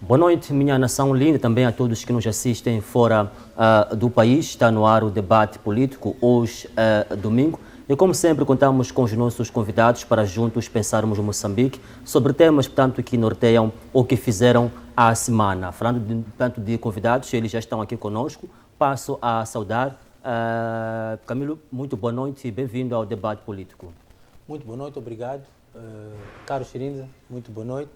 Boa noite, minha nação linda, também a todos que nos assistem fora do país. Está no ar o debate político, hoje, domingo. E como sempre, contamos com os nossos convidados para juntos pensarmos no Moçambique sobre temas, portanto, que norteiam ou que fizeram a semana. Falando de convidados, eles já estão aqui conosco. Passo a saudar. Camilo, muito boa noite e bem-vindo ao debate político. Muito boa noite, obrigado. Carlos Chirinza, muito boa noite.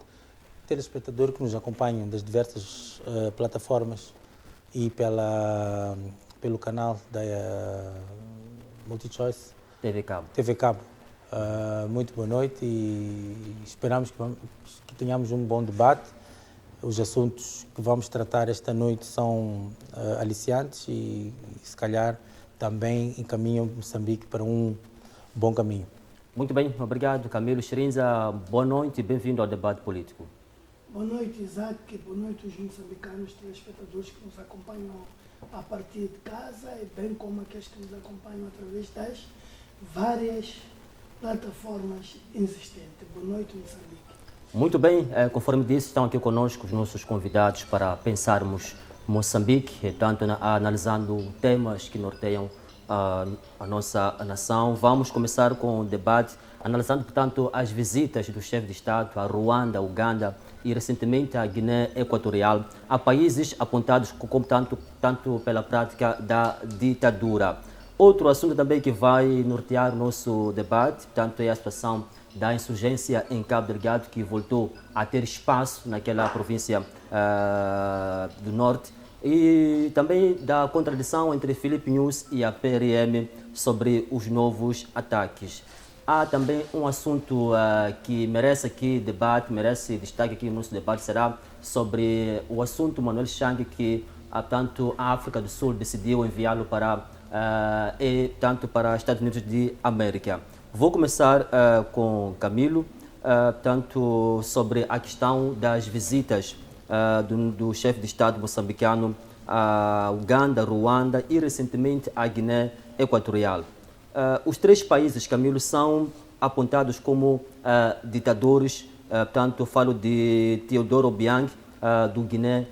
Telespectadores que nos acompanham das diversas plataformas e pelo canal da MultiChoice TV Cabo. TV Cabo. Muito boa noite e esperamos que tenhamos um bom debate. Os assuntos que vamos tratar esta noite são aliciantes e se calhar também encaminham Moçambique para um bom caminho. Muito bem, obrigado, Camilo Chirinza. Boa noite e bem-vindo ao debate político. Boa noite, Isaac. Boa noite aos moçambicanos, telespectadores que nos acompanham a partir de casa, e bem como aqueles que nos acompanham através das várias plataformas existentes. Boa noite, Moçambique. Muito bem, conforme disse, estão aqui conosco os nossos convidados para pensarmos Moçambique, tanto analisando temas que norteiam a nossa nação. Vamos começar com o debate, analisando, portanto, as visitas do chefe de Estado a Ruanda, Uganda e recentemente a Guiné Equatorial, a países apontados como tanto pela prática da ditadura. Outro assunto também que vai nortear o nosso debate, portanto, é a situação da insurgência em Cabo Delgado, que voltou a ter espaço naquela província do norte, e também da contradição entre Filipe News e a PRM sobre os novos ataques. Há também um assunto que merece aqui debate, merece destaque aqui no nosso debate, será sobre o assunto Manuel Chang, que tanto a África do Sul decidiu enviá-lo para os Estados Unidos de América. Vou começar com Camilo, tanto sobre a questão das visitas do chefe de Estado moçambicano a Uganda, Ruanda e recentemente a Guiné Equatorial. Os três países, Camilo, são apontados como ditadores, portanto, falo de Teodoro Obiang, do Guiné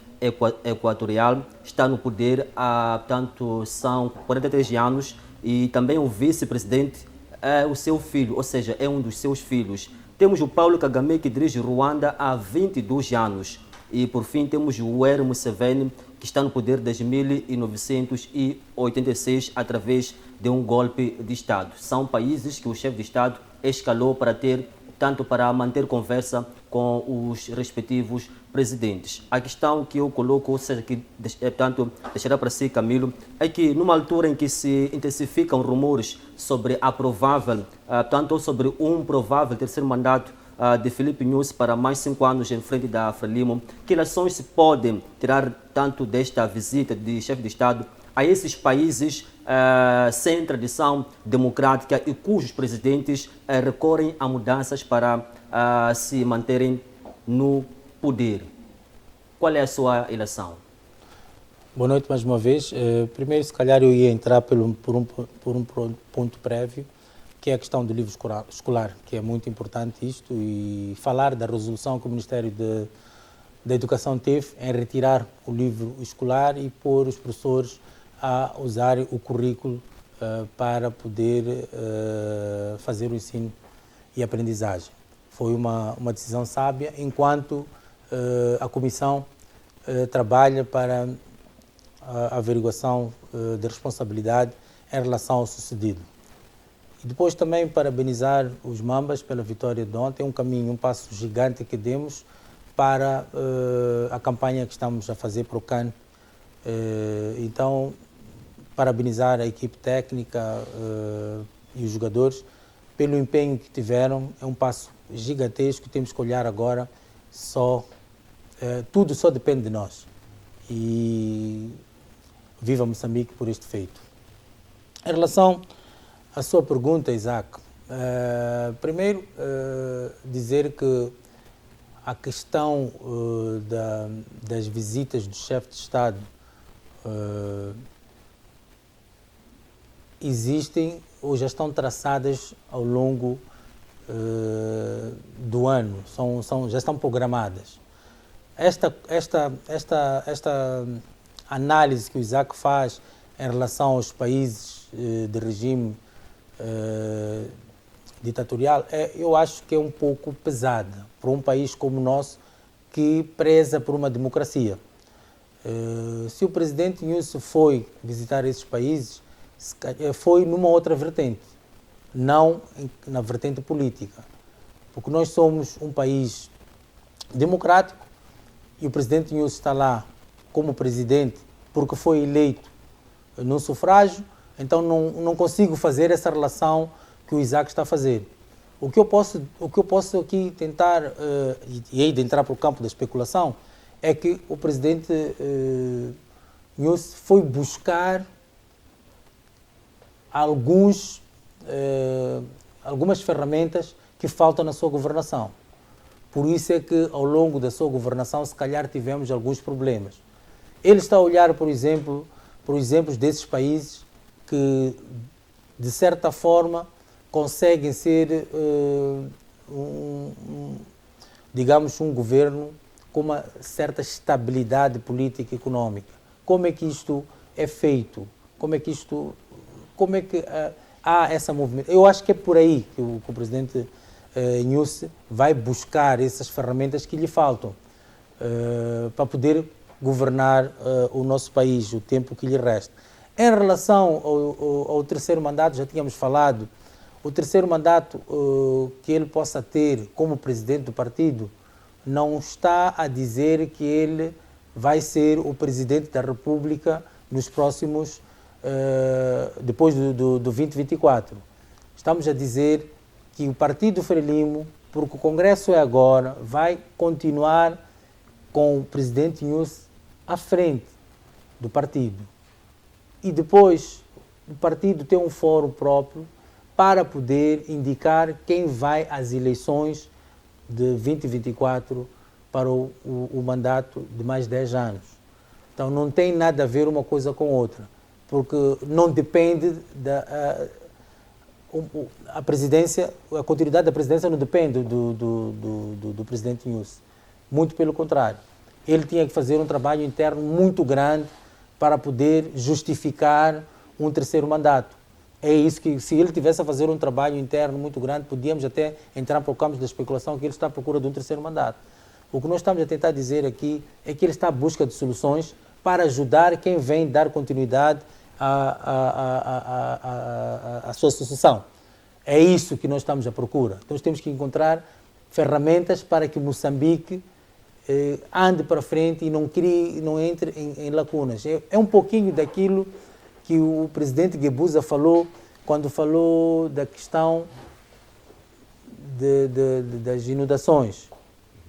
Equatorial, está no poder há, portanto, são 43 anos e também o vice-presidente é o seu filho, ou seja, é um dos seus filhos. Temos o Paulo Kagame, que dirige Ruanda há 22 anos. E, por fim, temos o Yoweri Museveni, que está no poder desde 1986, através de um golpe de Estado. São países que o chefe de Estado escalou para manter conversa com os respectivos presidentes. A questão que eu coloco, ou seja, que deixará para si, Camilo, é que numa altura em que se intensificam rumores sobre sobre um provável terceiro mandato de Filipe News para mais 5 anos em frente da Frelimo, que lições se podem tirar tanto desta visita de chefe de Estado a esses países sem tradição democrática e cujos presidentes recorrem a mudanças para se manterem no poder? Qual é a sua eleição? Boa noite mais uma vez. Primeiro, se calhar, eu ia entrar por um ponto prévio, que é a questão do livro escolar, que é muito importante isto, e falar da resolução que o Ministério da Educação teve em retirar o livro escolar e pôr os professores a usar o currículo para poder fazer o ensino e aprendizagem. Foi uma decisão sábia, enquanto a Comissão trabalha para a averiguação da responsabilidade em relação ao sucedido. E depois também parabenizar os Mambas pela vitória de ontem, um passo gigante que demos para a campanha que estamos a fazer para o CAN. Então, parabenizar a equipe técnica e os jogadores pelo empenho que tiveram. É um passo gigantesco, temos que olhar agora, tudo só depende de nós. E viva Moçambique por este feito. Em relação à sua pergunta, Isaac, primeiro dizer que a questão das visitas do chefe de Estado existem ou já estão traçadas ao longo do ano, já estão programadas. esta análise que o Isaac faz em relação aos países de regime ditatorial, eu acho que é um pouco pesada para um país como o nosso, que preza por uma democracia. Se o presidente Nyusi foi visitar esses países, foi numa outra vertente, não na vertente política, porque nós somos um país democrático e o presidente Nyusi está lá como presidente porque foi eleito no sufrágio, então não consigo fazer essa relação que o Isaac está a fazer. O que eu posso aqui tentar, e aí de entrar para o campo da especulação, é que o presidente Nyusi foi buscar algumas ferramentas que faltam na sua governação. Por isso é que ao longo da sua governação, se calhar tivemos alguns problemas. Ele está a olhar, por exemplo, por exemplos desses países que, de certa forma, conseguem ser, digamos, um governo com uma certa estabilidade política e económica. Como é que isto é feito? Como é que há essa movimento? Eu acho que é por aí que o presidente Nyusi vai buscar essas ferramentas que lhe faltam para poder governar o nosso país, o tempo que lhe resta. Em relação ao terceiro mandato, já tínhamos falado, o terceiro mandato que ele possa ter como presidente do partido não está a dizer que ele vai ser o presidente da República nos próximos, depois do 2024. Estamos a dizer que o Partido Frelimo, porque o Congresso é agora, vai continuar com o presidente Nyusi à frente do partido. E depois o partido tem um fórum próprio para poder indicar quem vai às eleições de 2024 para o mandato de mais 10 anos. Então não tem nada a ver uma coisa com outra, porque não depende a presidência, a continuidade da presidência não depende do presidente Nyusi. Muito pelo contrário. Ele tinha que fazer um trabalho interno muito grande para poder justificar um terceiro mandato. É isso que, se ele tivesse a fazer um trabalho interno muito grande, podíamos até entrar para o campo da especulação que ele está à procura de um terceiro mandato. O que nós estamos a tentar dizer aqui é que ele está à busca de soluções para ajudar quem vem dar continuidade à sua sucessão. É isso que nós estamos à procura. Então temos que encontrar ferramentas para que Moçambique ande para frente e não entre em lacunas. É um pouquinho daquilo que o presidente Guebuza falou quando falou da questão das inundações.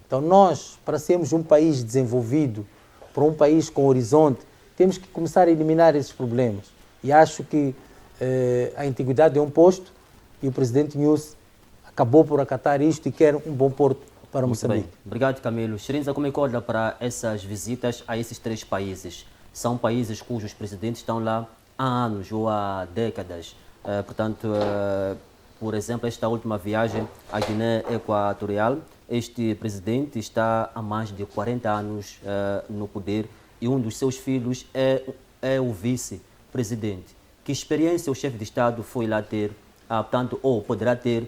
Então nós, para sermos um país desenvolvido, para um país com horizonte, temos que começar a eliminar esses problemas. E acho que a antiguidade é um posto e o presidente Nyusi acabou por acatar isto e quer um bom porto para Moçambique. Bem. Obrigado, Camilo. Xerinza, como é que olha para essas visitas a esses três países? São países cujos presidentes estão lá há anos ou há décadas. Portanto, por exemplo, esta última viagem à Guiné Equatorial, este presidente está há mais de 40 anos no poder e um dos seus filhos é o vice-presidente. Que experiência o chefe de Estado foi lá ter, portanto, ou poderá ter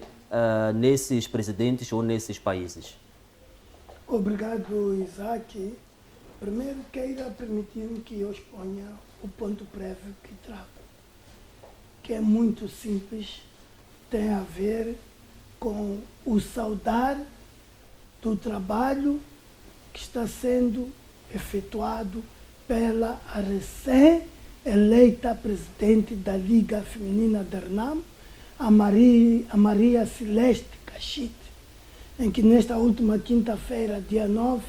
nesses presidentes ou nesses países? Obrigado, Isaac. Primeiro, queira permitir-me que eu exponha o ponto prévio que trago, que é muito simples, tem a ver com o saudar do trabalho que está sendo efetuado pela recém-eleita presidente da Liga Feminina de Renamo, a Maria Celeste Cachite, em que nesta última quinta-feira, dia 9,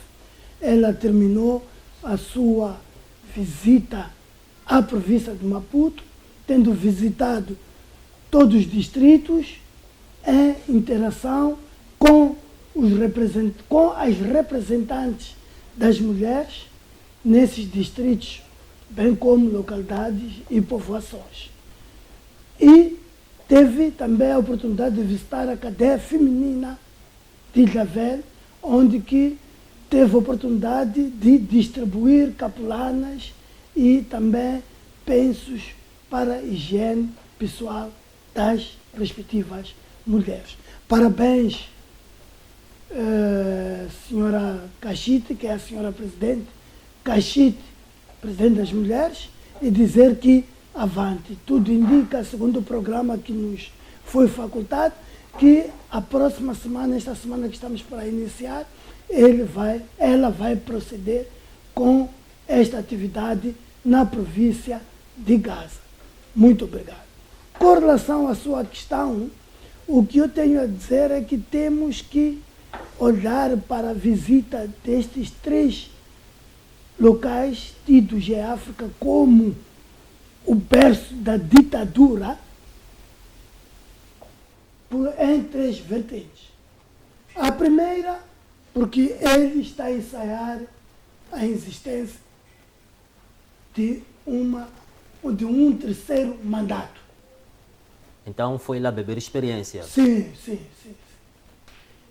ela terminou a sua visita à província de Maputo, tendo visitado todos os distritos em interação com as representantes das mulheres nesses distritos, bem como localidades e povoações. E teve também a oportunidade de visitar a cadeia feminina de Ilha Velha, onde que teve a oportunidade de distribuir capulanas e também pensos para a higiene pessoal das respectivas mulheres. Parabéns, senhora Cachite, que é a senhora presidente, Cachite, presidente das mulheres, e dizer que avante. Tudo indica, segundo o programa que nos foi facultado, que a próxima semana, esta semana que estamos para iniciar, ela vai proceder com esta atividade na província de Gaza. Muito obrigado. Com relação à sua questão, o que eu tenho a dizer é que temos que olhar para a visita destes 3 locais tidos em África como o berço da ditadura em 3 vertentes. A primeira, porque ele está a ensaiar a existência de um terceiro mandato. Então foi lá beber experiência. Sim.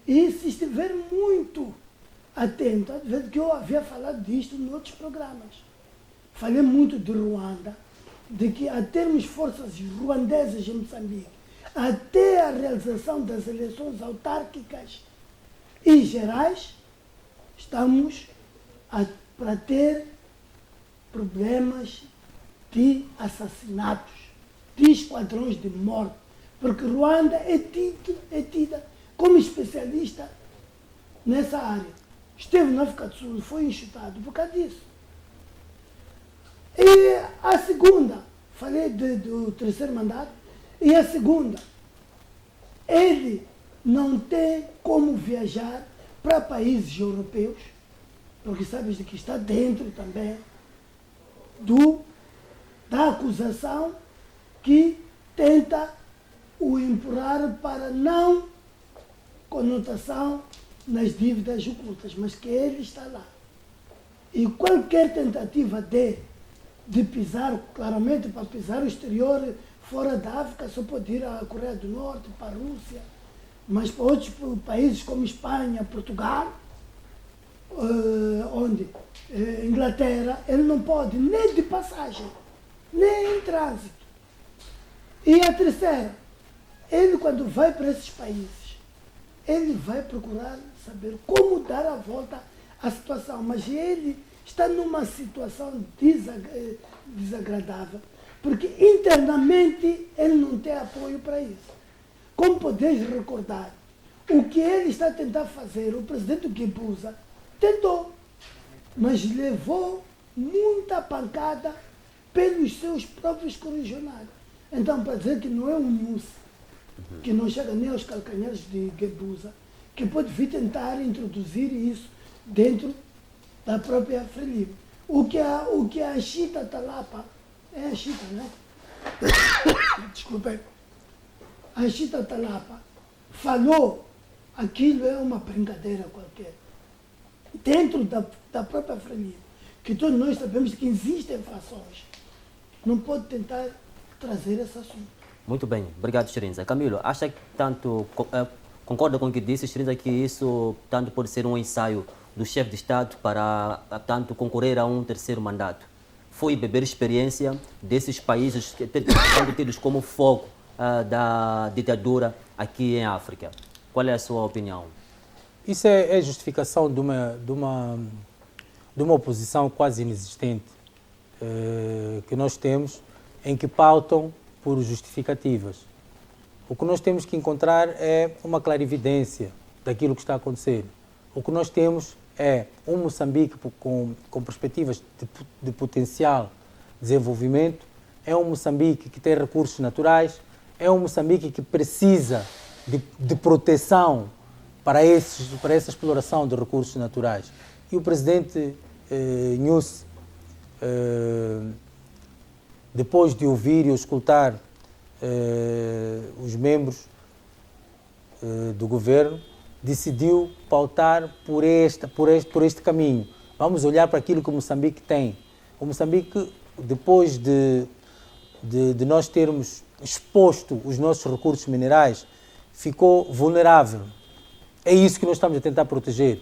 E se estiver muito atento, às vezes que eu havia falado disto em outros programas. Falei muito de Ruanda, de que a termos forças ruandesas em Moçambique, até a realização das eleições autárquicas e gerais, estamos para ter problemas de assassinatos, de esquadrões de morte, porque Ruanda é tida como especialista nessa área. Esteve na África do Sul, foi enxutado por causa disso. E a segunda, falei do terceiro mandato, e a segunda, ele não tem como viajar para países europeus, porque sabes de que está dentro também da acusação que tenta o empurrar para não conotação nas dívidas ocultas, mas que ele está lá. E qualquer tentativa de pisar, claramente para pisar o exterior, fora da África, só pode ir à Coreia do Norte, para a Rússia, mas para outros países como Espanha, Portugal, Inglaterra, ele não pode, nem de passagem, nem em trânsito. E a terceira, ele quando vai para esses países, ele vai procurar saber como dar a volta à situação, mas ele está numa situação desagradável, porque internamente ele não tem apoio para isso. Como podeis recordar, o que ele está a tentar fazer, o presidente Guebuza tentou, mas levou muita pancada pelos seus próprios correligionários. Então, para dizer que não é um Nussi, que não chega nem aos calcanhares de Guebuza, que pode vir tentar introduzir isso dentro da própria Frelimo. O que a Chita Talapa, é a Chita, né? Desculpe. A Chita Talapa falou, aquilo é uma brincadeira qualquer. Dentro da própria Frelimo, que todos nós sabemos que existem fações, não pode tentar trazer esse assunto. Muito bem, obrigado, Chirinza. Camilo, acha que concorda com o que disse, Chirinza, que isso tanto pode ser um ensaio do chefe de Estado para tanto concorrer a um terceiro mandato? Foi beber experiência desses países que são tidos como foco da ditadura aqui em África. Qual é a sua opinião? Isso é justificação de uma oposição quase inexistente que nós temos, em que pautam por justificativas. O que nós temos que encontrar é uma clarividência daquilo que está a acontecer. O que nós temos é um Moçambique com perspectivas de potencial desenvolvimento, é um Moçambique que tem recursos naturais, é um Moçambique que precisa de proteção para essa exploração de recursos naturais. E o presidente Nussi, depois de ouvir e escutar os membros do governo, decidiu pautar por este caminho. Vamos olhar para aquilo que o Moçambique tem. O Moçambique, depois de nós termos exposto os nossos recursos minerais, ficou vulnerável. É isso que nós estamos a tentar proteger.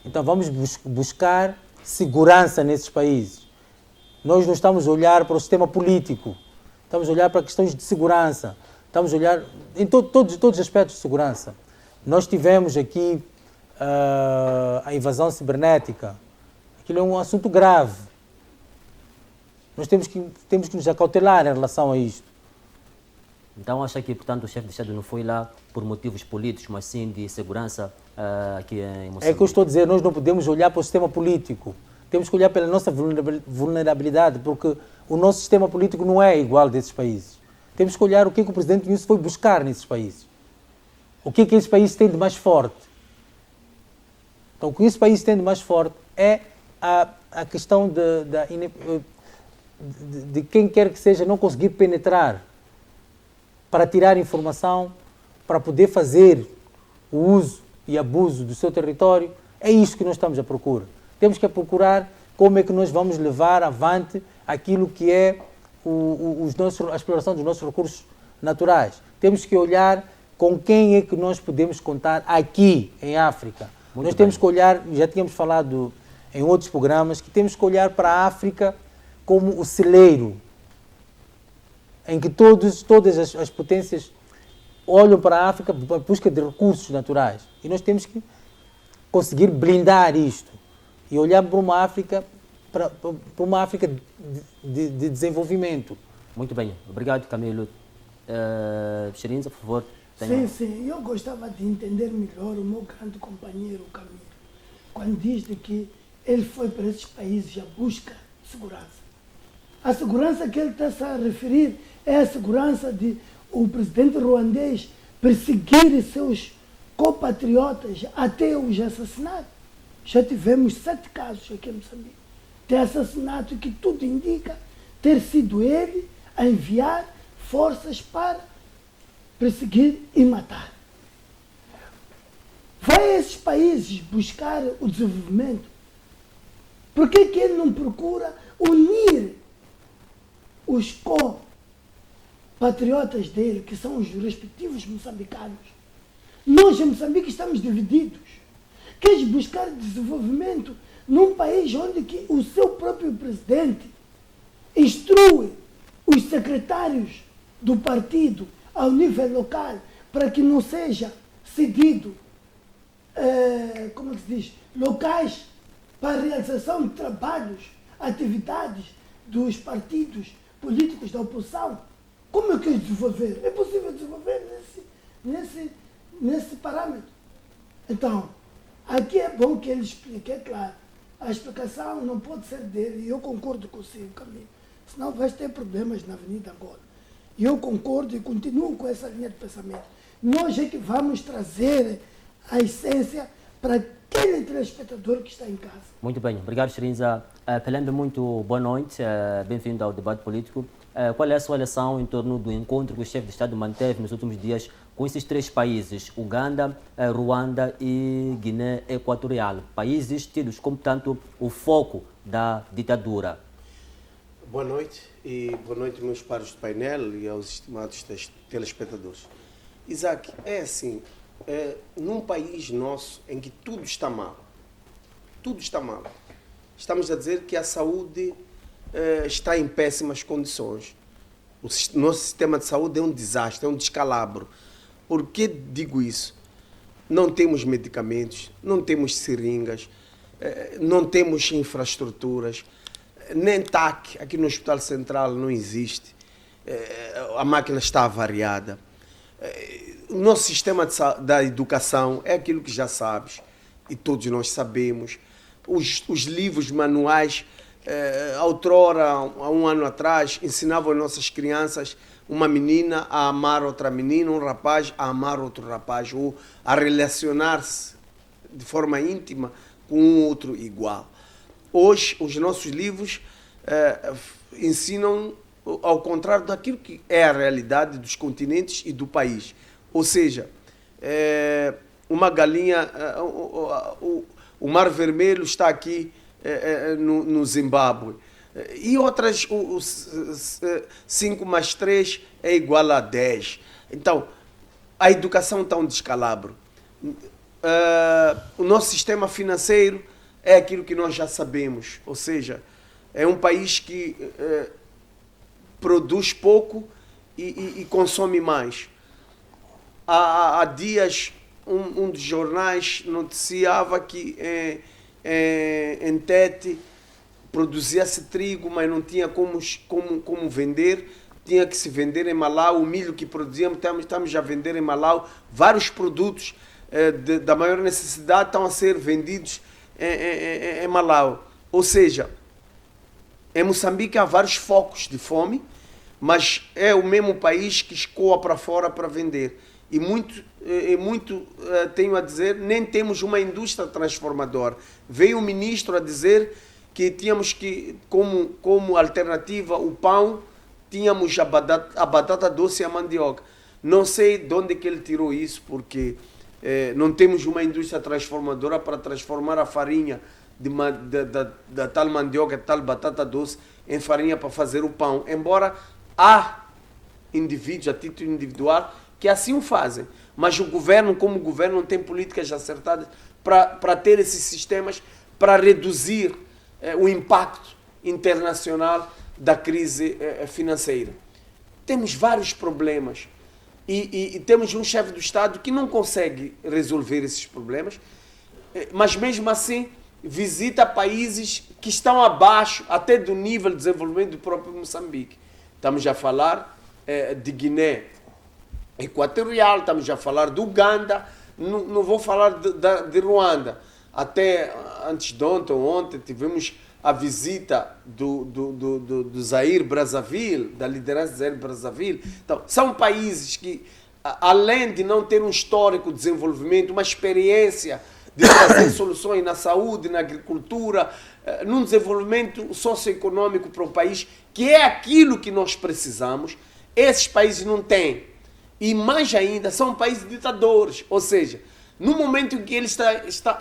Então vamos buscar segurança nesses países. Nós não estamos a olhar para o sistema político, estamos a olhar para questões de segurança, estamos a olhar em todos os aspectos de segurança. Nós tivemos aqui a invasão cibernética. Aquilo é um assunto grave. Nós temos que nos acautelar em relação a isto. Então acha que, portanto, o chefe de Estado não foi lá por motivos políticos, mas sim de segurança aqui em Moçambique? É que eu estou a dizer, nós não podemos olhar para o sistema político. Temos que olhar pela nossa vulnerabilidade, porque o nosso sistema político não é igual desses países. Temos que olhar o que o presidente Nunes foi buscar nesses países. O que esses países têm de mais forte. Então, o que esse país tem de mais forte é a questão de quem quer que seja não conseguir penetrar para tirar informação, para poder fazer o uso e abuso do seu território. É isso que nós estamos à procura. Temos que procurar como é que nós vamos levar avante aquilo que é a exploração dos nossos recursos naturais. Temos que olhar com quem é que nós podemos contar aqui em África. Nós temos que olhar, já tínhamos falado em outros programas, que temos que olhar para a África como o celeiro, em que todas as potências olham para a África para a busca de recursos naturais. E nós temos que conseguir blindar isto e olhar para uma África, de desenvolvimento. Muito bem. Obrigado, Camilo. Shirinza, por favor. Sim. Eu gostava de entender melhor o meu grande companheiro, Camilo, quando diz de que ele foi para esses países à busca de segurança. A segurança que ele está-se a referir é a segurança de o presidente ruandês perseguir seus compatriotas até os assassinar. Já tivemos 7 casos aqui em Moçambique de assassinato que tudo indica ter sido ele a enviar forças para perseguir e matar. Vai a esses países buscar o desenvolvimento. Por que ele não procura unir os co-patriotas dele, que são os respectivos moçambicanos? Nós em Moçambique estamos divididos. Queres buscar desenvolvimento num país onde que o seu próprio presidente instrui os secretários do partido ao nível local para que não seja cedido, como é que se diz, locais para a realização de trabalhos, atividades dos partidos políticos da oposição? Como é que é desenvolver? É possível desenvolver nesse parâmetro. Então, aqui é bom que ele explique, é claro. A explicação não pode ser dele, e eu concordo consigo, Camilo. Senão vais ter problemas na Avenida Angola. E eu concordo e continuo com essa linha de pensamento. Nós é que vamos trazer a essência para aquele telespectador que está em casa. Muito bem, obrigado, Shirinza. Pelembe, muito boa noite, bem-vindo ao debate político. Qual é a sua lição em torno do encontro que o chefe de Estado manteve nos últimos dias com esses 3 países, Uganda, Ruanda e Guiné Equatorial, países tidos como, portanto, o foco da ditadura? Boa noite e boa noite meus pares do painel e aos estimados telespectadores. Isaac, é assim, num país nosso em que tudo está mal, estamos a dizer que a saúde está em péssimas condições. O nosso sistema de saúde é um desastre, é um descalabro. Por que digo isso? Não temos medicamentos, não temos seringas, não temos infraestruturas, nem TAC aqui no Hospital Central não existe, a máquina está avariada. O nosso sistema da educação é aquilo que já sabes, e todos nós sabemos. Os livros manuais, outrora, há um ano atrás, ensinavam as nossas crianças, uma menina a amar outra menina, um rapaz a amar outro rapaz, ou a relacionar-se de forma íntima com um outro igual. Hoje, os nossos livros ensinam ao contrário daquilo que é a realidade dos continentes e do país. Ou seja, uma galinha, o Mar Vermelho está aqui no Zimbábue. E outras, 5 mais 3 é igual a 10. Então, a educação está um descalabro. o nosso sistema financeiro é aquilo que nós já sabemos, ou seja, é um país que produz pouco e consome mais. Há dias, um dos jornais noticiava que em Tete produzia-se trigo, mas não tinha como vender, tinha que se vender em Malau. O milho que produzíamos, estamos a vender em Malau. Vários produtos da maior necessidade estão a ser vendidos em Malau. Ou seja, em Moçambique há vários focos de fome, mas é o mesmo país que escoa para fora para vender. E muito tenho a dizer, nem temos uma indústria transformadora. Veio o ministro a dizer que tínhamos que, como alternativa, o pão, tínhamos a batata doce e a mandioca. Não sei de onde que ele tirou isso, porque não temos uma indústria transformadora para transformar a farinha da tal mandioca, tal batata doce, em farinha para fazer o pão. Embora há indivíduos, a título individual, que assim o fazem. Mas o governo, como governo, não tem políticas acertadas para ter esses sistemas, para reduzir o impacto internacional da crise financeira. Temos vários problemas e temos um chefe do Estado que não consegue resolver esses problemas, mas mesmo assim visita países que estão abaixo até do nível de desenvolvimento do próprio Moçambique. Estamos a falar de Guiné Equatorial, estamos a falar de Uganda, não vou falar de Ruanda. Até antes de ontem tivemos a visita do Zaire Brazzaville, da liderança de Zaire Brazzaville. Então, são países que, além de não ter um histórico de desenvolvimento, uma experiência de trazer soluções na saúde, na agricultura, num desenvolvimento socioeconômico para o país, que é aquilo que nós precisamos, esses países não têm. E mais ainda, são países ditadores. Ou seja, no momento em que ele está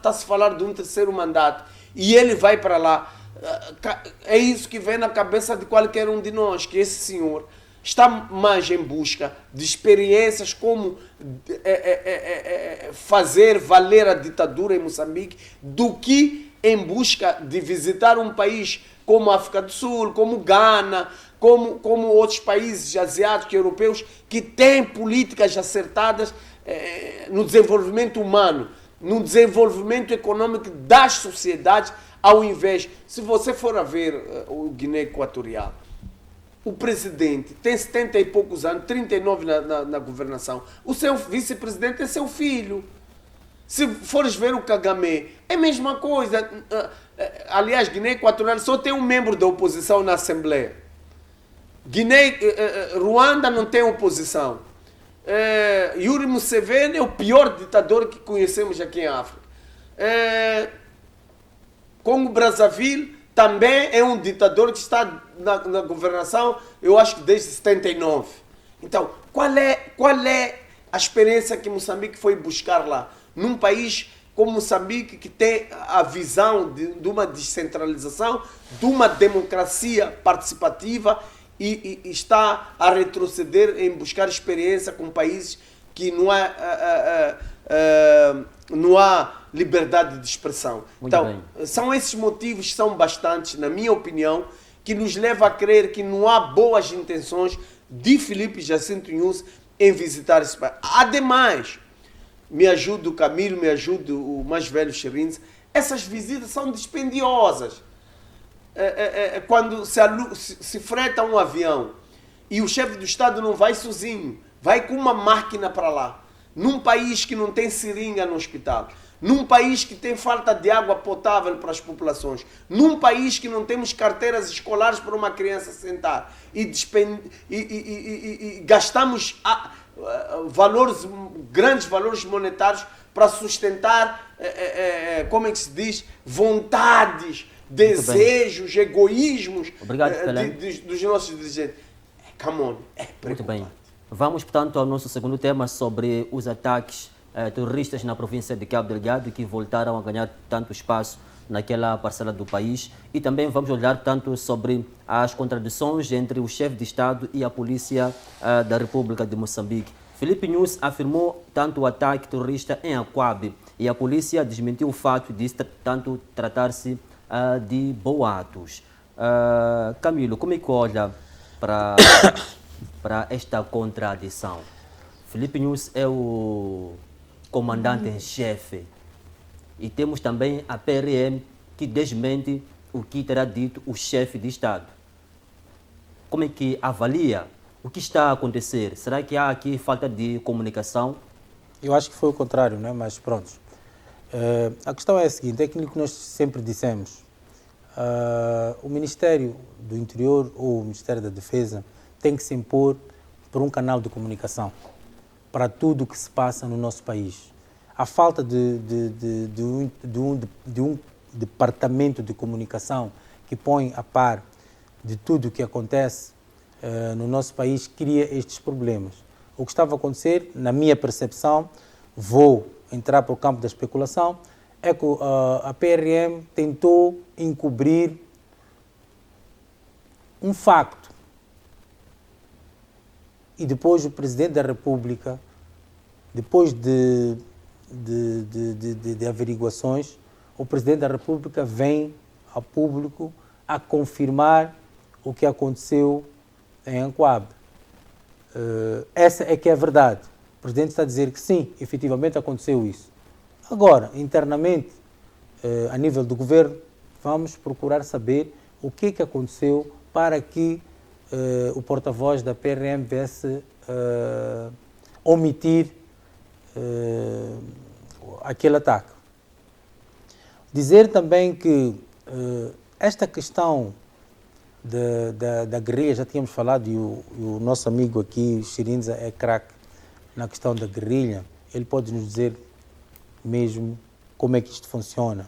a se falar de um terceiro mandato e ele vai para lá, é isso que vem na cabeça de qualquer um de nós, que esse senhor está mais em busca de experiências como fazer valer a ditadura em Moçambique, do que em busca de visitar um país como a África do Sul, como Ghana, como outros países asiáticos e europeus que têm políticas acertadas no desenvolvimento humano, no desenvolvimento econômico das sociedades, ao invés... Se você for a ver o Guiné Equatorial, o presidente tem 70 e poucos anos, 39 na governação. O seu vice-presidente é seu filho. Se fores ver o Kagame, é a mesma coisa. Aliás, Guiné Equatorial só tem um membro da oposição na Assembleia. Ruanda não tem oposição. Yoweri Museveni é o pior ditador que conhecemos aqui em África. Congo Brazzaville também é um ditador que está na governação, eu acho que desde 79. Então, qual é a experiência que Moçambique foi buscar lá? Num país como Moçambique, que tem a visão de uma descentralização, de uma democracia participativa, e está a retroceder em buscar experiência com países que não há liberdade de expressão. Muito então, bem. São esses motivos, são bastantes, na minha opinião, que nos leva a crer que não há boas intenções de Filipe Jacinto Nyusi em visitar esse país. Ademais, me ajuda o Camilo, me ajuda o mais velho Xerins, essas visitas são dispendiosas. Quando se freta um avião e o chefe do Estado não vai sozinho, vai com uma máquina para lá, num país que não tem seringa no hospital, num país que tem falta de água potável para as populações, num país que não temos carteiras escolares para uma criança sentar, e gastamos grandes valores monetários para sustentar, como é que se diz, vontades, desejos, egoísmos dos nossos dirigentes. Come on, é preocupante. Muito bem. Vamos, portanto, ao nosso segundo tema sobre os ataques terroristas na província de Cabo Delgado, que voltaram a ganhar tanto espaço naquela parcela do país. E também vamos olhar tanto sobre as contradições entre o chefe de Estado e a polícia da República de Moçambique. Filipe Nunes afirmou tanto o ataque terrorista em Aquabe e a polícia desmentiu o fato de tanto tratar-se de boatos. Camilo, como é que olha para esta contradição? Filipe Nunes é o comandante em chefe e temos também a PRM que desmente o que terá dito o chefe de Estado. Como é que avalia o que está a acontecer? Será que há aqui falta de comunicação? Eu acho que foi o contrário, né? Mas pronto. A questão é a seguinte, é aquilo que nós sempre dissemos. O Ministério do Interior ou o Ministério da Defesa tem que se impor por um canal de comunicação para tudo o que se passa no nosso país. A falta de um departamento de comunicação que põe a par de tudo o que acontece no nosso país cria estes problemas. O que estava a acontecer, na minha percepção, vou entrar para o campo da especulação, é que a PRM tentou encobrir um facto. E depois o Presidente da República, depois de averiguações, o Presidente da República vem ao público a confirmar o que aconteceu em Ancoabe. Essa é que é a verdade. O Presidente está a dizer que sim, efetivamente aconteceu isso. Agora, internamente, a nível do governo, vamos procurar saber o que aconteceu para que o porta-voz da PRM viesse omitir aquele ataque. Dizer também que esta questão da guerrilha, já tínhamos falado, e o nosso amigo aqui, Chirinza, é craque na questão da guerrilha. Ele pode nos dizer mesmo como é que isto funciona.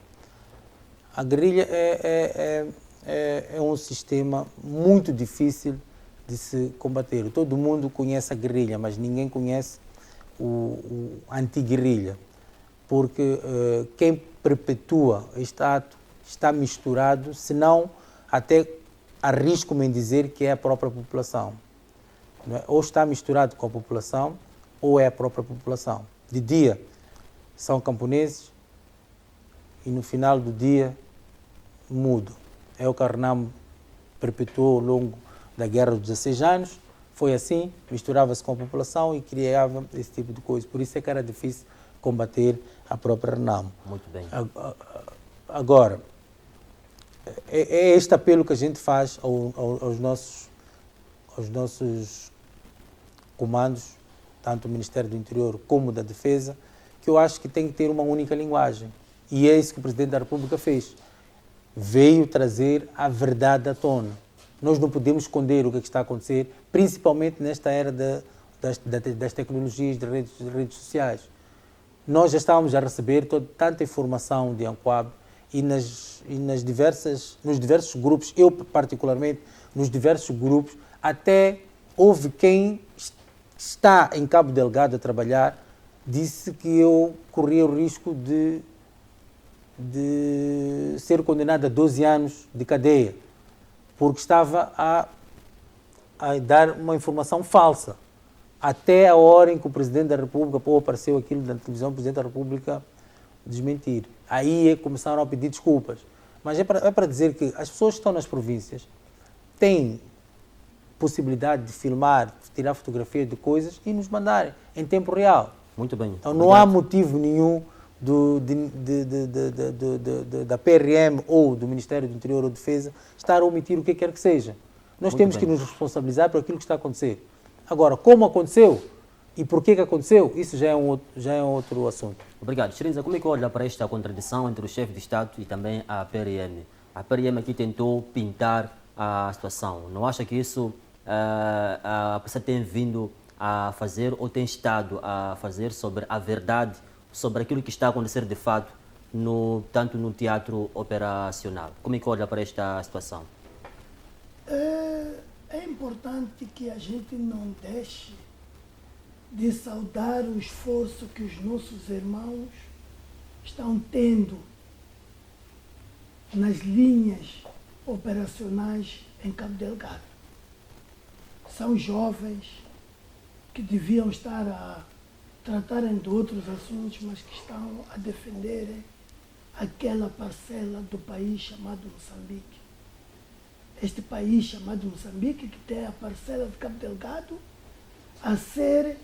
A guerrilha é um sistema muito difícil de se combater. Todo mundo conhece a guerrilha, mas ninguém conhece o anti-guerrilha, porque quem perpetua este ato está misturado, senão até arrisco-me em dizer que é a própria população. Não é? Ou está misturado com a população, ou é a própria população. De dia são camponeses e no final do dia mudam. É o que a Renamo perpetuou ao longo da Guerra dos 16 anos. Foi assim, misturava-se com a população e criava esse tipo de coisa. Por isso é que era difícil combater a própria Renamo. Muito bem. Agora, é este apelo que a gente faz aos nossos comandos, tanto o Ministério do Interior como da Defesa, que eu acho que tem que ter uma única linguagem. E é isso que o Presidente da República fez. Veio trazer a verdade à tona. Nós não podemos esconder o que está a acontecer, principalmente nesta era das tecnologias, das redes sociais. Nós já estávamos a receber tanta informação de Ancoabe e nos diversos grupos, eu particularmente, nos diversos grupos, até houve quem está em Cabo Delgado a trabalhar, disse que eu corria o risco de ser condenado a 12 anos de cadeia, porque estava a dar uma informação falsa. Até a hora em que o Presidente da República, apareceu aquilo na televisão, o Presidente da República desmentir. Aí começaram a pedir desculpas. Mas é para dizer que as pessoas que estão nas províncias têm possibilidade de filmar, de tirar fotografia de coisas e nos mandarem em tempo real. Muito bem. Então não há motivo nenhum da PRM ou do Ministério do Interior ou Defesa estar a omitir o que quer que seja. Nós temos que nos responsabilizar por aquilo que está a acontecer. Agora, como aconteceu e por que aconteceu, isso já é um outro assunto. Obrigado. Chirinza, como é que olha para esta contradição entre o chefe de Estado e também a PRM? A PRM aqui tentou pintar a situação. Não acha que isso a pessoa tem vindo a fazer ou tem estado a fazer sobre a verdade, sobre aquilo que está a acontecer de fato, tanto no teatro operacional? Como é que olha para esta situação? É importante que a gente não deixe de saudar o esforço que os nossos irmãos estão tendo nas linhas operacionais em Cabo Delgado. São jovens, que deviam estar a tratarem de outros assuntos, mas que estão a defenderem aquela parcela do país chamado Moçambique. Este país chamado Moçambique, que tem a parcela de Cabo Delgado a ser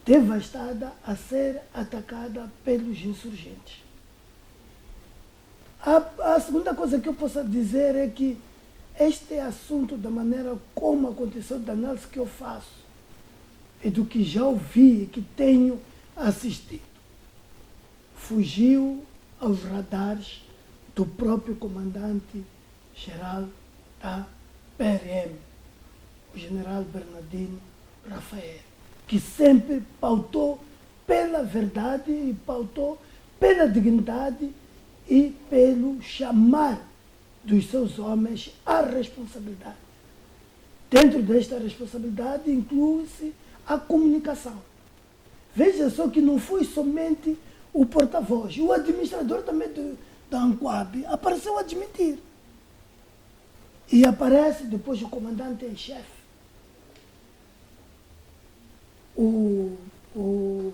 devastada, a ser atacada pelos insurgentes. A segunda coisa que eu posso dizer é que este assunto, da maneira como aconteceu, da análise que eu faço e do que já ouvi e que tenho assistido, fugiu aos radares do próprio comandante-geral da PRM, o general Bernardino Rafael, que sempre pautou pela verdade e pautou pela dignidade e pelo chamar dos seus homens à responsabilidade. Dentro desta responsabilidade inclui-se a comunicação. Veja só que não foi somente o porta-voz, o administrador também da ANCOAB apareceu a admitir. E aparece depois o comandante em chefe, o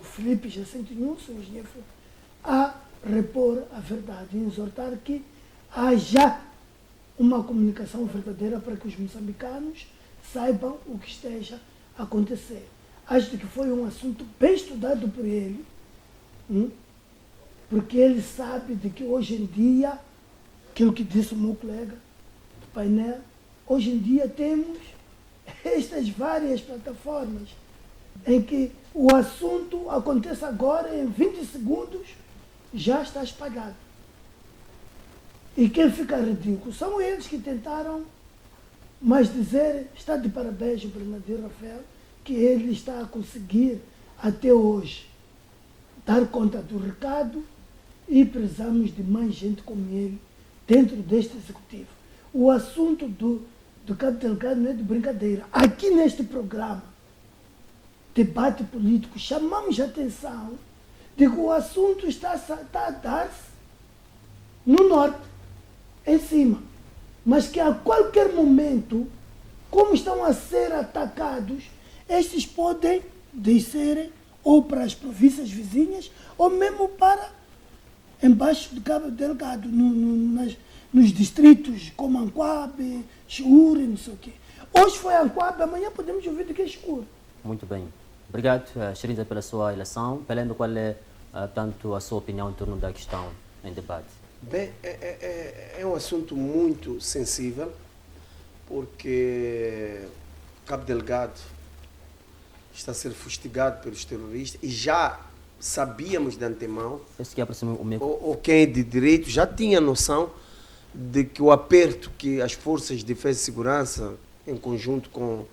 Felipe Jacinto Nunes, o engenheiro, a repor a verdade e exortar que haja uma comunicação verdadeira para que os moçambicanos saibam o que esteja a acontecer. Acho que foi um assunto bem estudado por ele, porque ele sabe de que hoje em dia, aquilo que disse o meu colega do painel, hoje em dia temos estas várias plataformas em que o assunto acontece agora, em 20 segundos, já está espalhado. E quem fica ridículo são eles que tentaram, mas dizer, está de parabéns o Bernardino Rafael, que ele está a conseguir, até hoje, dar conta do recado e precisamos de mais gente como ele dentro deste executivo. O assunto do Cabo Delgado não é de brincadeira. Aqui neste programa, debate político, chamamos a atenção de que o assunto está a dar-se no norte, em cima, mas que a qualquer momento, como estão a ser atacados, estes podem descerem ou para as províncias vizinhas ou mesmo para embaixo de Cabo Delgado, nos distritos como Ancoabe, Chiure, não sei o quê. Hoje foi Ancoabe, amanhã podemos ouvir de que é Chiure. Muito bem. Obrigado, Xeriza, pela sua eleição. Belém, qual é tanto a sua opinião em torno da questão em debate? Bem, é um assunto muito sensível, porque Cabo Delgado está a ser fustigado pelos terroristas e já sabíamos de antemão, ou quem é de direito já tinha noção de que o aperto que as forças de defesa e segurança, em conjunto com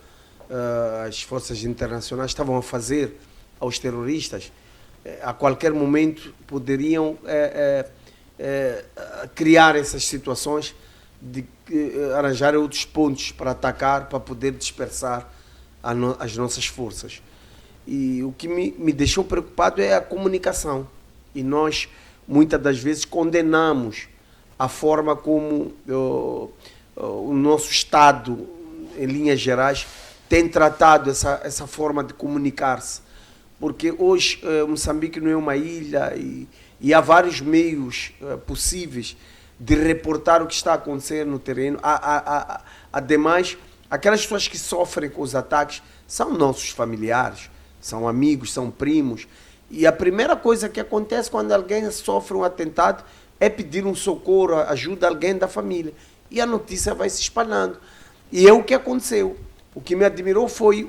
as forças internacionais, estavam a fazer aos terroristas, a qualquer momento poderiam criar essas situações de arranjar outros pontos para atacar, para poder dispersar as nossas forças. E o que me deixou preocupado é a comunicação. E nós, muitas das vezes, condenamos a forma como o nosso Estado, em linhas gerais, tem tratado essa forma de comunicar-se. Porque hoje Moçambique não é uma ilha e há vários meios possíveis de reportar o que está a acontecer no terreno. Ademais, aquelas pessoas que sofrem com os ataques são nossos familiares, são amigos, são primos. E a primeira coisa que acontece quando alguém sofre um atentado é pedir um socorro, ajuda alguém da família. E a notícia vai se espalhando. E é o que aconteceu. O que me admirou foi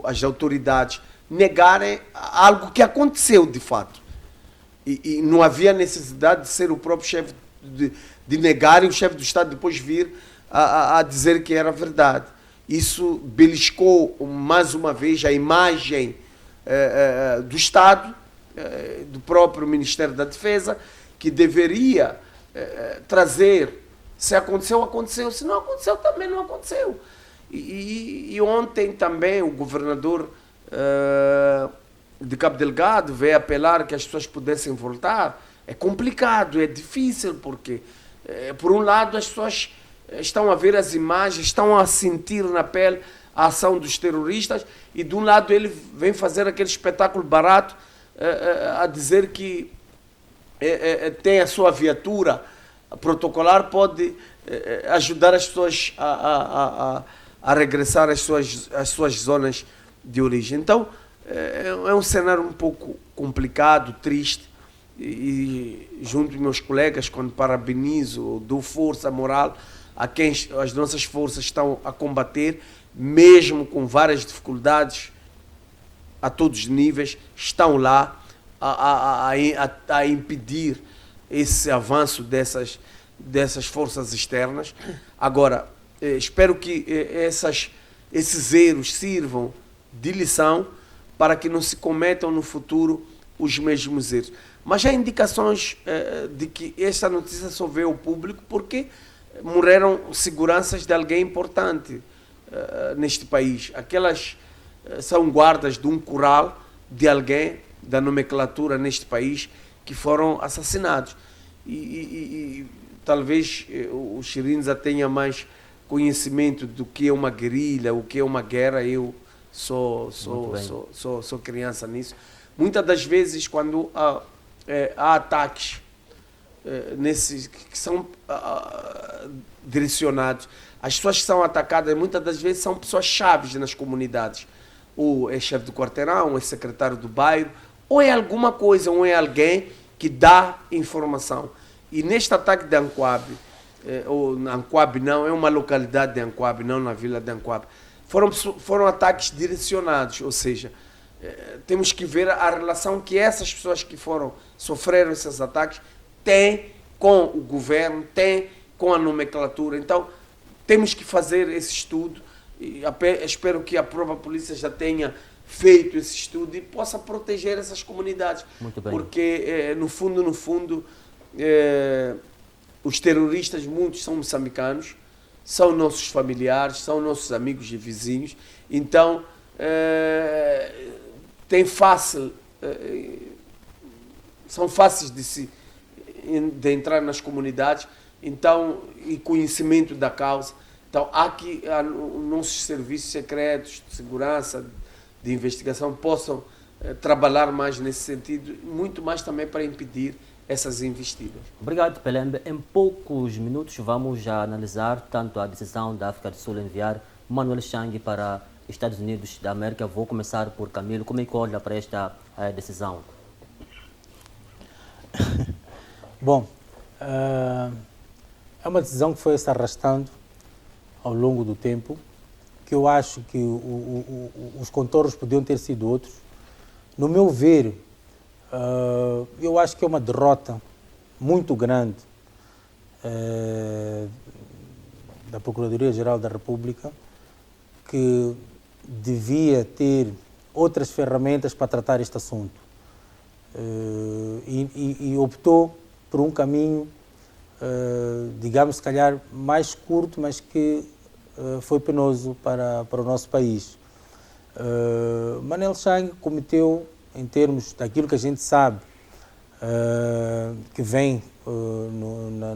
as autoridades negarem algo que aconteceu de fato. E não havia necessidade de ser o próprio chefe, de negarem o chefe do Estado depois vir a dizer que era verdade. Isso beliscou mais uma vez a imagem do Estado, do próprio Ministério da Defesa, que deveria trazer, se aconteceu, aconteceu, se não aconteceu, também não aconteceu. E ontem também o governador de Cabo Delgado veio apelar que as pessoas pudessem voltar. É complicado, é difícil, porque por um lado as pessoas estão a ver as imagens, estão a sentir na pele a ação dos terroristas, e de um lado ele vem fazer aquele espetáculo barato a dizer que tem a sua viatura protocolar, pode ajudar as pessoas a regressar às suas zonas de origem. Então, é um cenário um pouco complicado, triste, e junto dos meus colegas, quando parabenizo, dou força moral a quem as nossas forças estão a combater, mesmo com várias dificuldades, a todos os níveis, estão lá a impedir esse avanço dessas forças externas. Agora, espero que esses erros sirvam de lição para que não se cometam no futuro os mesmos erros. Mas há indicações de que esta notícia só veio ao público porque morreram seguranças de alguém importante neste país. Aquelas são guardas de um curral de alguém da nomenclatura neste país que foram assassinados. E talvez o Chirinza tenha mais conhecimento do que é uma guerrilha, o que é uma guerra. Eu sou criança nisso. Muitas das vezes, quando há ataques que são direcionados, as pessoas que são atacadas muitas das vezes são pessoas chaves nas comunidades. Ou é chefe do quarteirão, ou é secretário do bairro, ou é alguma coisa, ou é alguém que dá informação. E neste ataque de Ancoabe, ou Ancoabe não, é uma localidade de Ancoabe, não na vila de Ancoabe, foram ataques direcionados, ou seja, temos que ver a relação que essas pessoas que sofreram esses ataques têm com o governo, têm com a nomenclatura. Então, temos que fazer esse estudo, e espero que a própria polícia já tenha feito esse estudo e possa proteger essas comunidades. Muito bem. Porque, no fundo, os terroristas, muitos são moçambicanos, são nossos familiares, são nossos amigos e vizinhos. Então, são fáceis de entrar nas comunidades, então, e conhecimento da causa. Então, há que nossos serviços secretos de segurança, de investigação, possam trabalhar mais nesse sentido, muito mais também para impedir essas investidas. Obrigado, Pelembe. Em poucos minutos vamos já analisar tanto a decisão da África do Sul enviar Manuel Chang para Estados Unidos da América. Vou começar por Camilo. Como é que olha para esta decisão? Bom, é uma decisão que foi se arrastando ao longo do tempo, que eu acho que os contornos podiam ter sido outros. No meu ver, eu acho que é uma derrota muito grande da Procuradoria-Geral da República, que devia ter outras ferramentas para tratar este assunto. E optou por um caminho, digamos, se calhar mais curto, mas que foi penoso para o nosso país. Manuel Chang cometeu, em termos daquilo que a gente sabe, que vem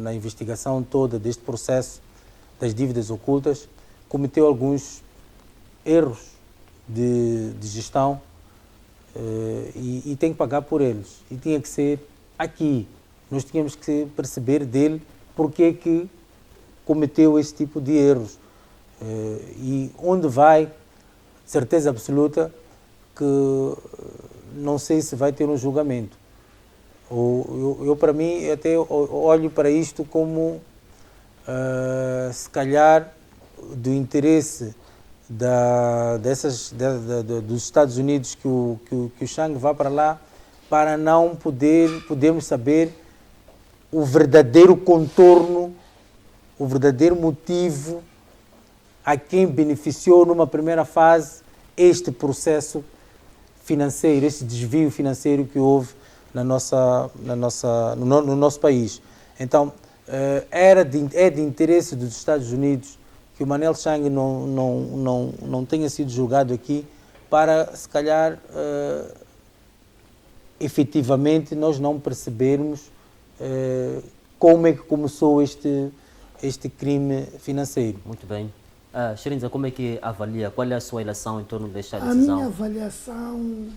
na investigação toda deste processo das dívidas ocultas, cometeu alguns erros de gestão e tem que pagar por eles. E tinha que ser aqui. Nós tínhamos que perceber dele porque que cometeu esse tipo de erros. E onde vai, certeza absoluta que não sei se vai ter um julgamento. Eu para mim, até olho para isto como, se calhar, do interesse dos Estados Unidos que o Chang vá para lá, para não podermos saber o verdadeiro contorno, o verdadeiro motivo a quem beneficiou numa primeira fase este processo financeiro, este desvio financeiro que houve no nosso país. Então, é de interesse dos Estados Unidos que o Manuel Chang não tenha sido julgado aqui, para, se calhar, efetivamente, nós não percebermos como é que começou este crime financeiro. Muito bem. Shrinza, como é que avalia? Qual é a sua relação em torno desta A decisão? minha avaliação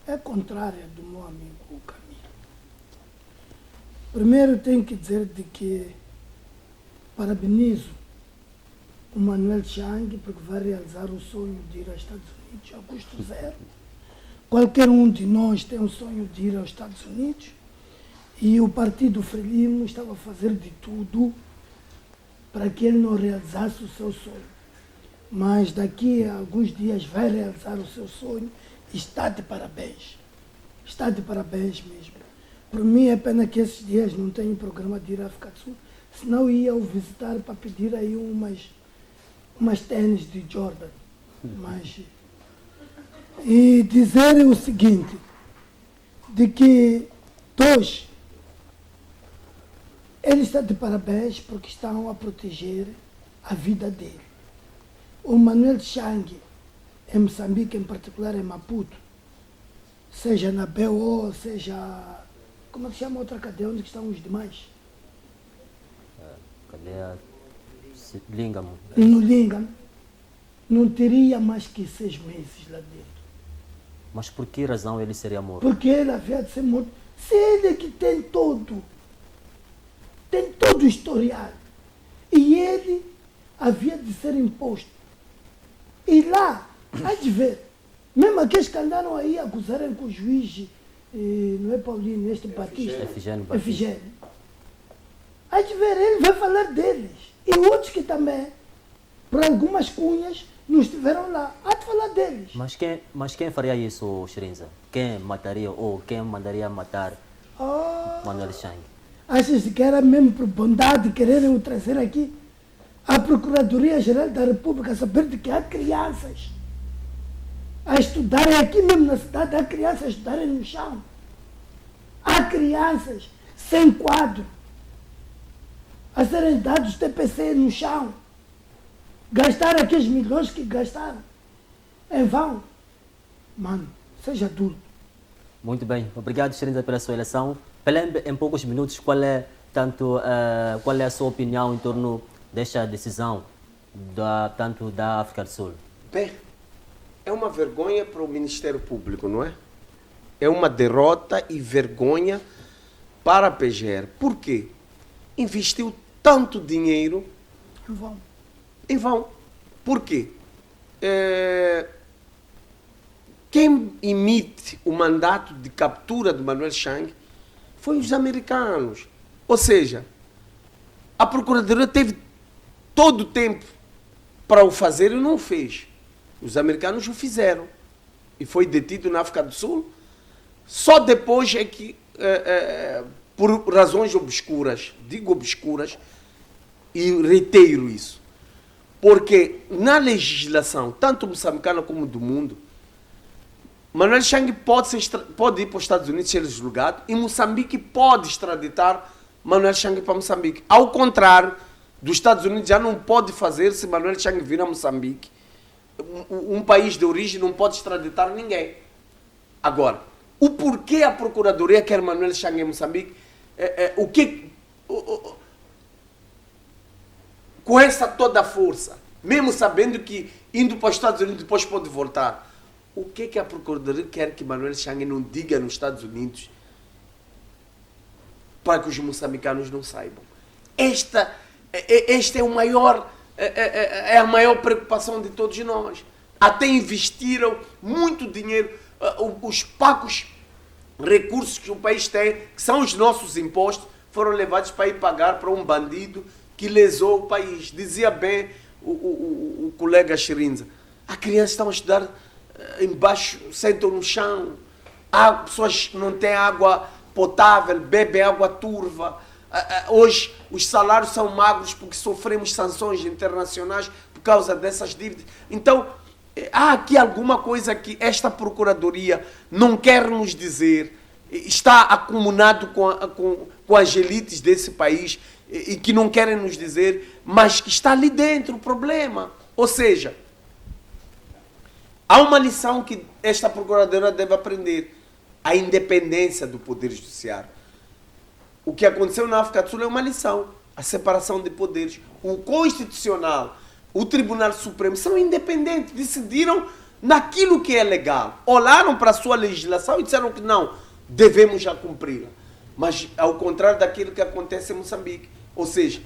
é contrária do meu amigo Camilo. Primeiro tenho que dizer de que parabenizo o Manuel Chang porque vai realizar o sonho de ir aos Estados Unidos a custo zero. Qualquer um de nós tem o sonho de ir aos Estados Unidos e o Partido Frelimo estava a fazer de tudo para que ele não realizasse o seu sonho. Mas daqui a alguns dias vai realizar o seu sonho e está de parabéns. Está de parabéns mesmo. Por mim é pena que esses dias não tenho programa de ir à África do Sul, senão ia o visitar para pedir aí umas tênis de Jordan. Mas, e dizer o seguinte, de que dois, ele está de parabéns porque estão a proteger a vida dele. O Manuel Chang, em Moçambique, em particular em Maputo, seja na BO, seja... Como é que chama a outra cadeia onde estão os demais? Cadeia Língamo. No Língamo, não teria mais que 6 meses lá dentro. Mas por que razão ele seria morto? Porque ele havia de ser morto. Se ele é que tem todo o historial, e ele havia de ser imposto. E lá, há de ver, mesmo aqueles que andaram aí a acusarem com o juiz, não é Paulino, este Batista, Efigênio. Há de ver, ele vai falar deles. E outros que também, por algumas cunhas, não estiveram lá. Há de falar deles. Mas quem faria isso, Shrinza? Quem mataria ou quem mandaria matar Manuel Chang? Achas que era mesmo por bondade quererem o trazer aqui? A Procuradoria-Geral da República saber de que há crianças a estudarem aqui mesmo na cidade, há crianças a estudarem no chão. Há crianças sem quadro a serem dados TPC no chão. Gastar aqueles milhões que gastaram em vão. Mano, seja duro. Muito bem, obrigado, Shrinza, pela sua eleição. Pelembe, em poucos minutos, qual é a sua opinião em torno desta decisão, tanto da África do Sul? Bem, é uma vergonha para o Ministério Público, não é? É uma derrota e vergonha para a PGR. Por quê? Investiu tanto dinheiro Em vão. em vão. Por quê? Quem emite o mandato de captura de Manuel Chang foi os americanos. Ou seja, a Procuradoria teve todo o tempo para o fazer e não o fez. Os americanos o fizeram. E foi detido na África do Sul. Só depois é que, por razões obscuras, digo obscuras, e reitero isso, porque na legislação, tanto moçambicana como do mundo, Manuel Chang pode ir para os Estados Unidos ser julgado e Moçambique pode extraditar Manuel Chang para Moçambique. Ao contrário, dos Estados Unidos já não pode fazer se Manuel Chang vir a Moçambique. Um país de origem não pode extraditar ninguém. Agora, o porquê a Procuradoria quer Manuel Chang em Moçambique? Com essa toda a força, mesmo sabendo que indo para os Estados Unidos depois pode voltar, o que a Procuradoria quer que Manuel Chang não diga nos Estados Unidos para que os moçambicanos não saibam? Esta é a maior preocupação de todos nós. Até investiram muito dinheiro, os poucos recursos que o país tem, que são os nossos impostos, foram levados para ir pagar para um bandido que lesou o país. Dizia bem o colega Shrinza, as crianças estão a estudar embaixo, sentam no chão, as pessoas não têm água potável, bebem água turva. Hoje os salários são magros porque sofremos sanções internacionais por causa dessas dívidas. Então, há aqui alguma coisa que esta Procuradoria não quer nos dizer, está acumulado com as elites desse país e que não querem nos dizer, mas que está ali dentro o problema. Ou seja, há uma lição que esta Procuradoria deve aprender: a independência do Poder Judiciário. O que aconteceu na África do Sul é uma lição, a separação de poderes. O Constitucional, o Tribunal Supremo são independentes, decidiram naquilo que é legal. Olharam para a sua legislação e disseram que não, devemos já cumpri-la. Mas ao contrário daquilo que acontece em Moçambique. Ou seja,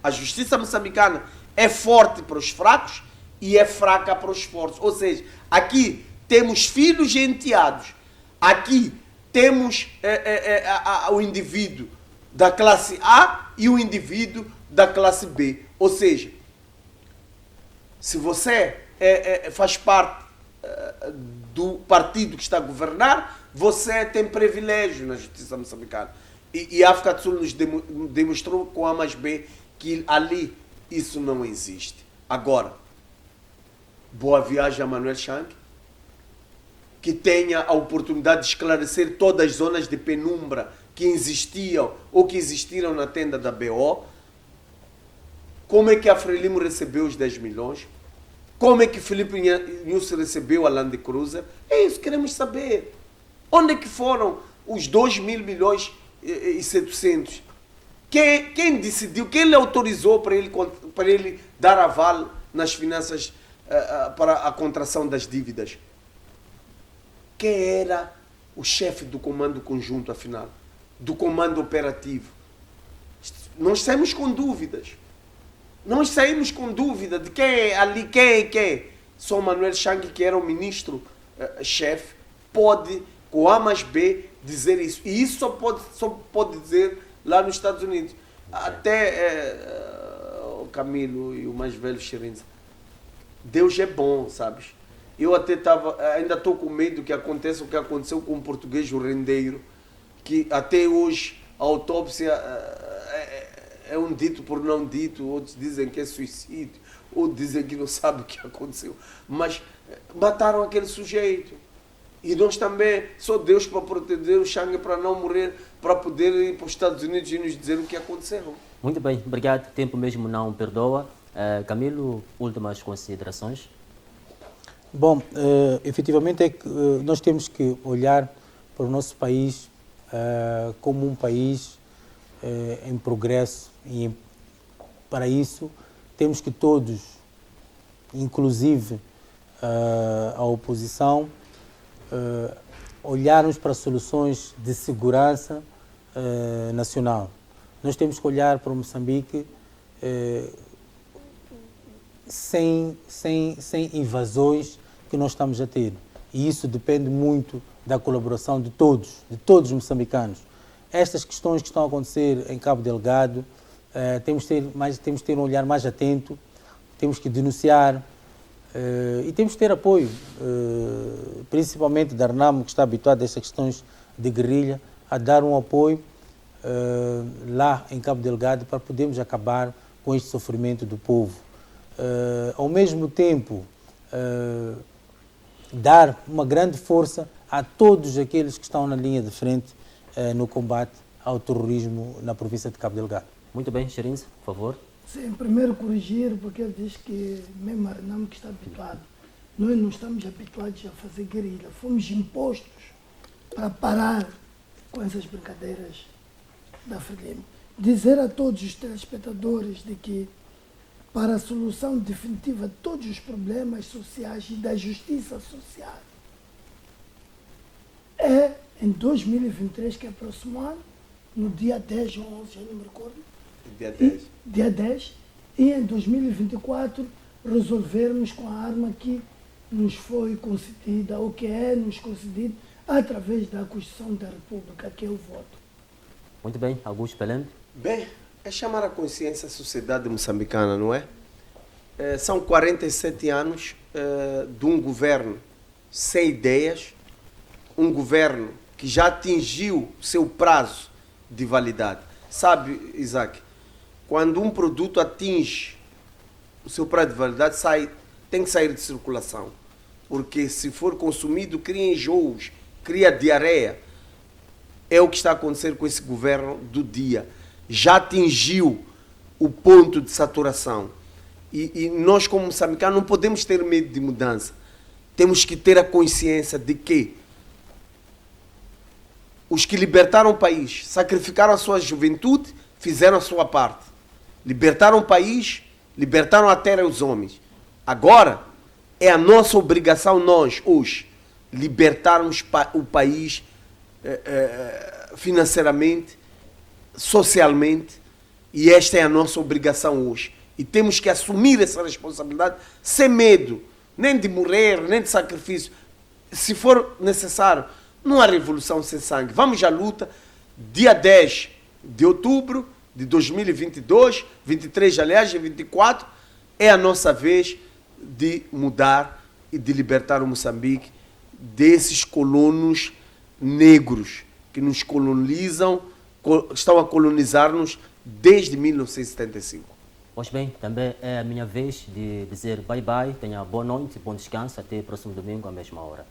a justiça moçambicana é forte para os fracos e é fraca para os fortes. Ou seja, aqui temos filhos e enteados. Aqui temos o indivíduo da classe A e o indivíduo da classe B. Ou seja, se você faz parte do partido que está a governar, você tem privilégio na justiça moçambicana. E a África do Sul nos demonstrou com A mais B que ali isso não existe. Agora, boa viagem a Manuel Chang, que tenha a oportunidade de esclarecer todas as zonas de penumbra que existiam ou que existiram na tenda da BO. Como é que a Frelimo recebeu os 10 milhões? Como é que Filipe Nunes recebeu a Land Cruiser? É isso que queremos saber. Onde é que foram os 2 mil milhões e 700? Quem decidiu? Quem lhe autorizou para ele dar aval nas finanças para a contração das dívidas? Quem era o chefe do comando conjunto, afinal? Do comando operativo? Nós saímos com dúvidas. Nós saímos com dúvida de quem é ali, quem é quem. Só Manuel Chang, que era o ministro-chefe, pode, com A mais B, dizer isso. E isso só pode dizer lá nos Estados Unidos. Até o Camilo e o mais velho Xirinza. Deus é bom, sabes? Eu até ainda estou com medo que aconteça o que aconteceu com o português, o rendeiro, que até hoje a autópsia é um dito por não dito, outros dizem que é suicídio, outros dizem que não sabem o que aconteceu. Mas mataram aquele sujeito. E nós também, só Deus para proteger o Chang para não morrer, para poder ir para os Estados Unidos e nos dizer o que aconteceu. Muito bem, obrigado. Tempo mesmo não perdoa. Camilo, últimas considerações? Bom, efetivamente nós temos que olhar para o nosso país como um país em progresso e para isso temos que todos, inclusive a oposição, olharmos para soluções de segurança nacional. Nós temos que olhar para o Moçambique sem invasões que nós estamos a ter. E isso depende muito da colaboração de todos os moçambicanos. Estas questões que estão a acontecer em Cabo Delgado, temos que ter um olhar mais atento, temos que denunciar e temos que ter apoio, principalmente da RNAMO, que está habituado a essas questões de guerrilha, a dar um apoio lá em Cabo Delgado para podermos acabar com este sofrimento do povo. Ao mesmo tempo, dar uma grande força a todos aqueles que estão na linha de frente no combate ao terrorismo na província de Cabo Delgado. Muito bem, Xirinza, por favor. Sim, primeiro corrigir, porque ele diz que mesmo a RNAMO que está habituado. Nós não estamos habituados a fazer guerrilha. Fomos impostos para parar com essas brincadeiras da Frelimo. Dizer a todos os telespectadores de que para a solução definitiva de todos os problemas sociais e da justiça social é em 2023, que é próximo ano, no dia 10 ou 11, eu não me recordo. Dia 10. Dia 10. E em 2024 resolvermos com a arma que nos foi concedida, ou que é nos concedido através da Constituição da República, que é o voto. Muito bem, Augusto Pelende. Bem, é chamar a consciência a sociedade moçambicana, não é? São 47 anos de um governo sem ideias, um governo que já atingiu seu prazo de validade. Sabe, Isaac, quando um produto atinge o seu prazo de validade, tem que sair de circulação. Porque se for consumido, cria enjoos, cria diarreia. É o que está a acontecer com esse governo do dia. Já atingiu o ponto de saturação. E nós, como moçambicanos, não podemos ter medo de mudança. Temos que ter a consciência de que os que libertaram o país, sacrificaram a sua juventude, fizeram a sua parte. Libertaram o país libertaram a terra e os homens. Agora, é a nossa obrigação, nós, hoje, libertarmos o país financeiramente, socialmente, e esta é a nossa obrigação hoje. E temos que assumir essa responsabilidade sem medo, nem de morrer, nem de sacrifício. Se for necessário, não há revolução sem sangue. Vamos à luta, dia 10 de outubro de 2022, 23, aliás, e 24, é a nossa vez de mudar e de libertar o Moçambique desses colonos negros que nos colonizam, estão a colonizar-nos desde 1975. Pois bem, também é a minha vez de dizer bye-bye, tenha boa noite, bom descanso, até o próximo domingo à mesma hora.